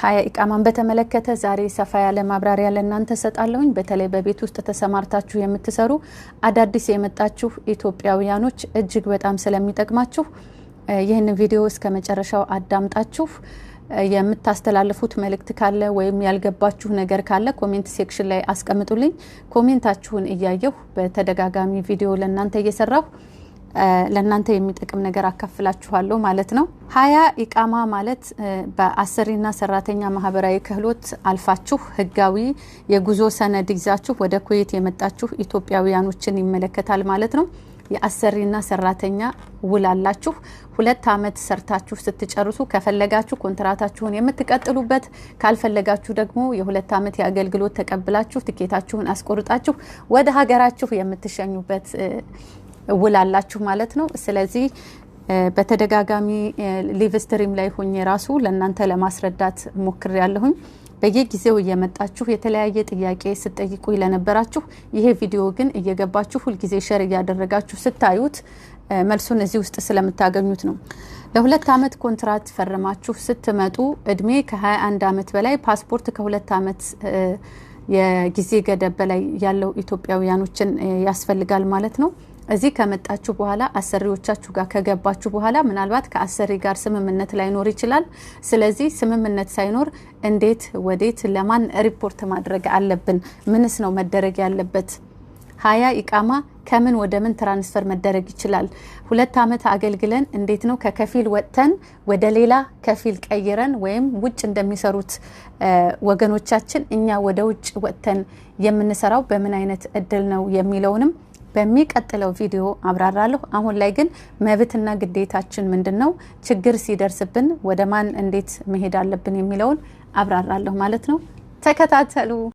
ሀያ ኢቃማን በተመለከተ ዛሬ ሰፋ ያለ ማብራሪያ ለእናንተ ሰጣለሁኝ። በተለይ በቤት ውስጥ ተሰማርታችሁ የምትሰሩ አዳዲስ የመጣችሁ ኢትዮጵያውያኖች እጅግ በጣም ስለሚጠቅማችሁ ይህንን ቪዲዮ እስከ መጨረሻው አዳምጣችሁ የምታስተላልፉት መልእክት ካለ ወይም ያልገባችሁ ነገር ካለ ኮሜንት ሴክሽን ላይ አስቀምጡልኝ። ኮሜንታችሁን እያየሁ በተደጋጋሚ ቪዲዮ ለእናንተ እየሰራሁ ለእናንተ የሚጠቅም ነገር አካፍላችኋለሁ ማለት ነው። ሀያ ኢቃማ ማለት በአሰሪና ሰራተኛ ማህበራዊ ክህሎት አልፋችሁ ህጋዊ የጉዞ ሰነድ ይዛችሁ ወደ ኩዌት የመጣችሁ ኢትዮጵያውያኖችን ይመለከታል ማለት ነው። የአሰሪና ሰራተኛ ውል አላችሁ። 2 አመት ሰርታችሁ ስትጨርሱ ከፈለጋችሁ ኮንትራታችሁን የምትቀጥሉበት፣ ካልፈለጋችሁ ደግሞ የ2 አመት የአገልግሎት ተቀብላችሁ ትኬታችሁን አስቆርጣችሁ ወደ ሀገራችሁ የምትሸኙበት ውል አላችሁ ማለት ነው። ስለዚህ በተደጋጋሚ ሊቭ ስትሪም ላይ ሆኜ ራሱ ለእናንተ ለማስረዳት ሞክር ያለሁኝ። በየጊዜው እየመጣችሁ የተለያየ ጥያቄ ስትጠይቁ ለነበራችሁ ይሄ ቪዲዮ ግን እየገባችሁ ሁሉ ጊዜ ሼር እያደረጋችሁ ስታዩት መልሱን እዚህ ውስጥ ስለምታገኙት ነው። ለ2 አመት ኮንትራት ፈርማችሁ ስትመጡ እድሜ ከ21 አመት በላይ ፓስፖርት ከ2 አመት የጊዜ ገደብ በላይ ያለው ኢትዮጵያውያኖችን ያስፈልጋል ማለት ነው። እዚህ ከመጣችሁ በኋላ አሰሪዎቻችሁ ጋር ከገባችሁ በኋላ ምናልባት ከአሰሪ ጋር ስምምነት ላይኖር ይችላል። ስለዚህ ስምምነት ሳይኖር እንዴት ወዴት ለማን ሪፖርት ማድረግ አለብን? ምንስ ነው መደረግ ያለበት? ሀያ ኢቃማ ከምን ወደ ምን ትራንስፈር መደረግ ይችላል? 2 አመት አገልግለን እንዴት ነው ከከፊል ወጥተን ወደ ሌላ ከፊል ቀይረን ወይም ውጭ እንደሚሰሩት ወገኖቻችን እኛ ወደ ውጭ ወጥተን የምንሰራው በምን አይነት እድል ነው የሚለውንም በሚቀጥለው ቪዲዮ አብራራለሁ። አሁን ላይ ግን መብትና ግዴታችን ምንድነው፣ ችግር ሲደርስብን ወደ ማን እንዴት መሄድ አለብን የሚለውን አብራራለሁ ማለት ነው። ተከታተሉ።